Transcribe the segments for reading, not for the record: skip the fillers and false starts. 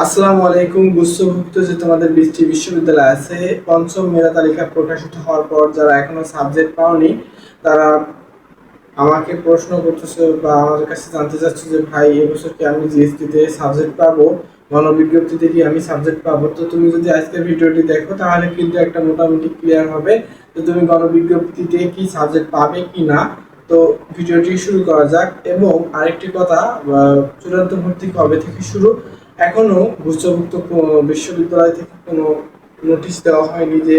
আসসালামু আলাইকুম। গুচ্ছভুক্ত যে তোমাদের 20টি বিশ্ববিদ্যালয় আছে, পঞ্চম মেধা তালিকা প্রকাশিত হওয়ার পর যারা এখনো সাবজেক্ট পাওনি তারা আমাকে প্রশ্ন করতেছে বা আমাদের কাছে জানতে চাচ্ছে যে ভাই এবছর কি আমি জিএসটিতে সাবজেক্ট পাবো, গণবিজ্ঞপ্তিতে কি আমি সাবজেক্ট পাবো। তো তুমি যদি আজকের ভিডিওটি দেখো তাহলে কিন্তু একটা মোটামুটি ক্লিয়ার হবে যে তুমি গণবিজ্ঞপ্তিতে কি সাবজেক্ট পাবে কি না। তো ভিডিওটি শুরু করা যাক। এবং আরেকটি কথা, চূড়ান্ত ভর্তি কবে থেকে শুরু, এখনো গুচ্ছভুক্ত বিশ্ববিদ্যালয় থেকে কোনো নোটিশ দেওয়া হয়নি যে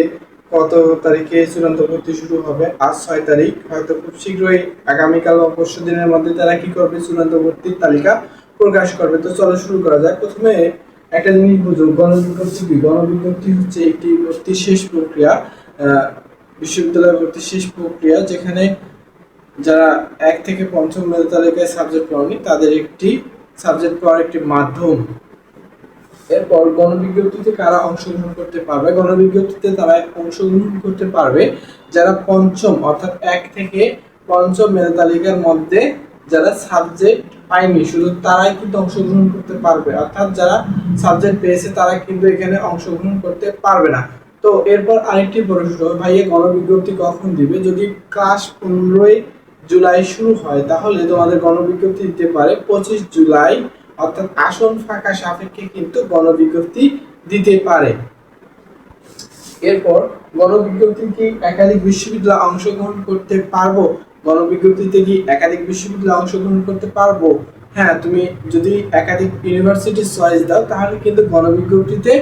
কত তারিখে চূড়ান্ত ভর্তি শুরু হবে। আজ 6 তারিখ, হয়তো খুব শীঘ্রই আগামীকাল বা পরশু দিনের মধ্যে তারা কি করবে, চূড়ান্ত ভর্তির তালিকা প্রকাশ করবে। তো চলো শুরু করা যাক। প্রথমে একটা জিনিস বুঝো, গণবিজ্ঞপ্তি কি? গণবিজ্ঞপ্তি হচ্ছে একটি ভর্তির শেষ প্রক্রিয়া, বিশ্ববিদ্যালয় ভর্তির শেষ প্রক্রিয়া, যেখানে যারা 1 থেকে 5ম মেধা তালিকায় সাবজেক্ট পাওনি তাদের একটি সাবজেক্ট পাওয়ার একটি মাধ্যম। এরপর গণবিজ্ঞপ্তিতে কারা অংশগ্রহণ করতে পারবে? গণবিজ্ঞপ্তিতে তারা অংশগ্রহণ করতে পারবে যারা পঞ্চম অর্থাৎ 1 থেকে 5ম মেধা তালিকার মধ্যে যারা সাবজেক্ট পায়নি, শুধু তারাই কিন্তু অংশগ্রহণ করতে পারবে। অর্থাৎ যারা সাবজেক্ট পেয়েছে তারা কিন্তু এখানে অংশগ্রহণ করতে পারবে না। তো এরপর আরেকটি প্রশ্ন, ভাইয়া গণবিজ্ঞপ্তি কখন দিবে? যদি ক্লাস 15ই জুলাই শুরু হয় তাহলে তোমাদের গণবিজ্ঞপ্তি দিতে পারে 25 জুলাই, অর্থাৎ আসন ফাঁকা সাপেক্ষে কিন্তু গণবিজ্ঞপ্তি দিতে পারে। এরপর গণবিজ্ঞপ্তি কি একাধিক বিশ্ববিদ্যালয় অংশগ্রহণ করতে পারবো? গণবিজ্ঞপ্তিতে কি একাধিক বিশ্ববিদ্যালয় অংশগ্রহণ করতে পারবো? হ্যাঁ, তুমি যদি একাধিক ইউনিভার্সিটি চয়েস দাও তাহলে কিন্তু গণবিজ্ঞপ্তিতে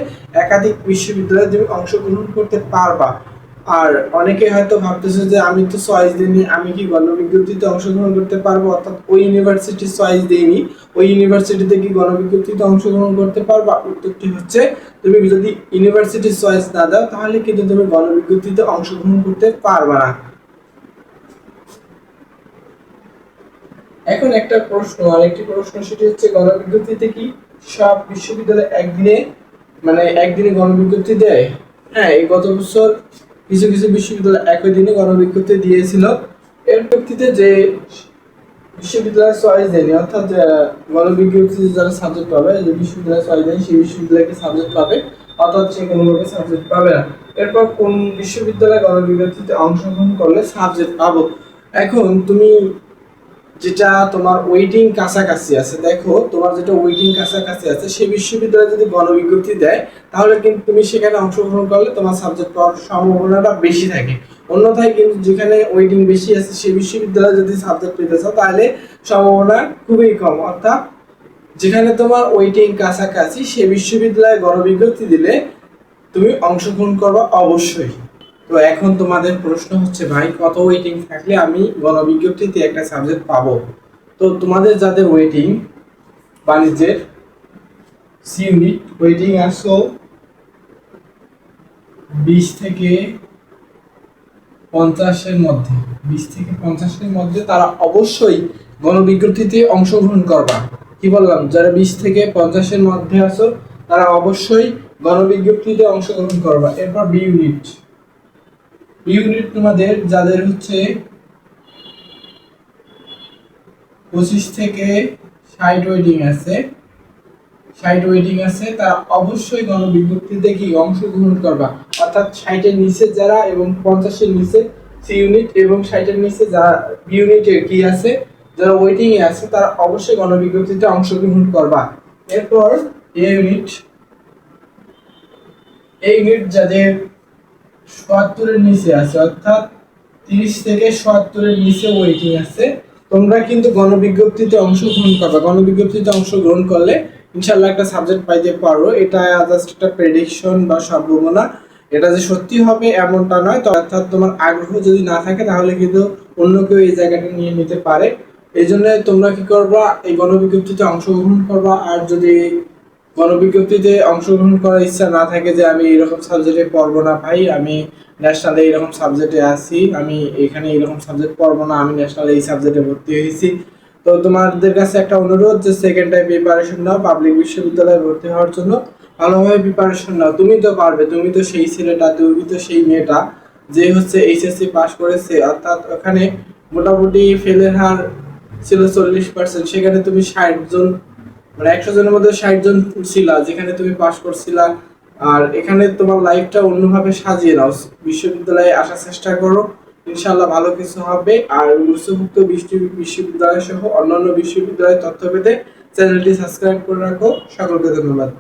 একাধিক বিশ্ববিদ্যালয়ে তুমি অংশগ্রহণ করতে পারবা। আর অনেকে হয়তো ভাবতেছে যে আমি তো চয়েস দিইনি, আমি কি গণবিজ্ঞপ্তিতে অংশগ্রহণ করতে পারবো? অর্থাৎ ওই ইউনিভার্সিটি চয়েস দিইনি, ওই ইউনিভার্সিটিতে কি গণবিজ্ঞপ্তিতে অংশগ্রহণ করতে পারবা? উত্তরটি হচ্ছে, তুমি যদি ইউনিভার্সিটি চয়েস না দাও তাহলে কিন্তু তুমি গণবিজ্ঞপ্তিতে অংশগ্রহণ করতে পারবা না। এখন একটা প্রশ্ন, আরেকটি প্রশ্ন, সেটি হচ্ছে গণবিজ্ঞপ্তিতে কি সব বিশ্ববিদ্যালয় একদিনে গণবিজ্ঞপ্তি দেয়? হ্যাঁ, এই গত বছর কিছু কিছু বিশ্ববিদ্যালয় একই দিনে গণবিজ্ঞপ্তি দিয়েছিল। এর প্রেক্ষিতে যে বিশ্ববিদ্যালয় চয়েস দেয়নি, অর্থাৎ গণবিজ্ঞপ্তিতে যারা সাবজেক্ট পাবে, যে বিশ্ববিদ্যালয় চয়েস দেয়নি সেই বিশ্ববিদ্যালয়কে সাবজেক্ট পাবে, অর্থাৎ সে কোনোভাবে সাবজেক্ট পাবে না। এরপর কোন বিশ্ববিদ্যালয় গণবিজ্ঞপ্তিতে অংশগ্রহণ করলে সাবজেক্ট পাবো? এখন তুমি যেটা তোমার ওয়েটিং কাছাকাছি আছে, দেখো তোমার যেটা ওয়েটিং কাছাকাছি আছে সেই বিশ্ববিদ্যালয়ে যদি গণবিজ্ঞপ্তি দেয় তাহলে কিন্তু তুমি সেখানে অংশগ্রহণ করলে তোমার সাবজেক্ট পাওয়ার সম্ভাবনাটা বেশি থাকে। অন্যথায় কিন্তু যেখানে ওয়েটিং বেশি আছে সেই বিশ্ববিদ্যালয়ে যদি সাবজেক্ট পেতে চাও তাহলে সম্ভাবনা খুবই কম। অর্থাৎ যেখানে তোমার ওয়েটিং কাছাকাছি সেই বিশ্ববিদ্যালয়ে গণবিজ্ঞপ্তি দিলে তুমি অংশগ্রহণ করবা অবশ্যই। তো এখন তোমাদের প্রশ্ন হচ্ছে, ভাই কত ওয়েটিং থাকলে আমি গণবিজ্ঞপ্তিতে একটা সাবজেক্ট পাবো? তো তোমাদের যাদের ওয়েটিং বাণিজ্যের সি ইউনিট ওয়েটিং আসো 20 থেকে 50-এর মধ্যে, 20 থেকে 50-এর মধ্যে তারা অবশ্যই গণবিজ্ঞপ্তিতে অংশগ্রহণ করবা। কি বললাম? যারা 20 থেকে 50-এর মধ্যে আছো তারা অবশ্যই গণবিজ্ঞপ্তিতে অংশগ্রহণ করবা। এরপর বি ইউনিট, বি ইউনিট তোমাদের যাদের হচ্ছে 25 থেকে 60 ওয়েটিং আছে, 60 ওয়েটিং আছে, তারা অবশ্যই গণবিজ্ঞপ্তিতে কি অংশগ্রহণ করবা। অর্থাৎ 60-এর নিচে যারা এবং 50-এর নিচে সি ইউনিট এবং 60-এর নিচে যারা বি ইউনিটের কি আছে, যারা ওয়েটিং এ আছে তারা অবশ্যই গণবিজ্ঞপ্তিতে অংশগ্রহণ করবা। এরপর এ ইউনিট, এই ইউনিট যাদের ৭৭-এর নিচে আছে, অর্থাৎ 30 থেকে ৭৭-এর নিচে ওয়েটিং আছে, তোমরা কিন্তু গণবিজ্ঞপ্তিতে অংশগ্রহণ করবে। গণবিজ্ঞপ্তিতে অংশগ্রহণ করলে ইনশাআল্লাহ একটা সাবজেক্ট পাইতে পারো। এটা জাস্ট একটা প্রেডিকশন বা সম্ভাবনা, এটা যে সত্যি হবে এমনটা নয়। তো অর্থাৎ তোমার আগ্রহ যদি না থাকে তাহলে কিন্তু অন্য কেউ এই জায়গাটা নিয়ে নিতে পারে। এই জন্য তোমরা কি করবা, এই গণবিজ্ঞপ্তিতে অংশগ্রহণ করবা। আর যদি গণবিজ্ঞপ্তিতে অংশগ্রহণ করার ইচ্ছা না থাকে যে আমি এরকম সাবজেক্টে পড়বো না, ভাই আমি ন্যাশনালে এরকম সাবজেক্টে আছি, আমি এখানে এরকম সাবজেক্ট পড়বো না, আমি ন্যাশনালে এই সাবজেক্টে ভর্তি হয়েছি, তো তোমাদের কাছে একটা অনুরোধ যে সেকেন্ড টাইম প্রিপারেশন নাও। পাবলিক বিশ্ববিদ্যালয়ে ভর্তি হওয়ার জন্য ভালোভাবে প্রিপারেশন নাও। তুমি তো পারবে, তুমি তো সেই ছেলেটা, তুমি তো সেই মেয়েটা যে হচ্ছে এইচএসসি পাস করেছে, অর্থাৎ ওখানে মোটামুটি ফেলের হার ছিল 40%, সেখানে তুমি 60 জন মানে 100 জনের মধ্যে 60 জন ছিলা, যেখানে তুমি পাশ করছিলা। আর এখানে তোমার লাইফটা অন্যভাবে সাজিয়ে নাও, বিশ্ববিদ্যালয়ে আসার চেষ্টা করো, ইনশাআল্লাহ ভালো কিছু হবে। আর গুরুত্বমুক্ত বিশ্ববিদ্যালয় সহ অন্যান্য বিশ্ববিদ্যালয়ের তথ্য পেতে চ্যানেলটি সাবস্ক্রাইব করে রাখো। সকলকে ধন্যবাদ।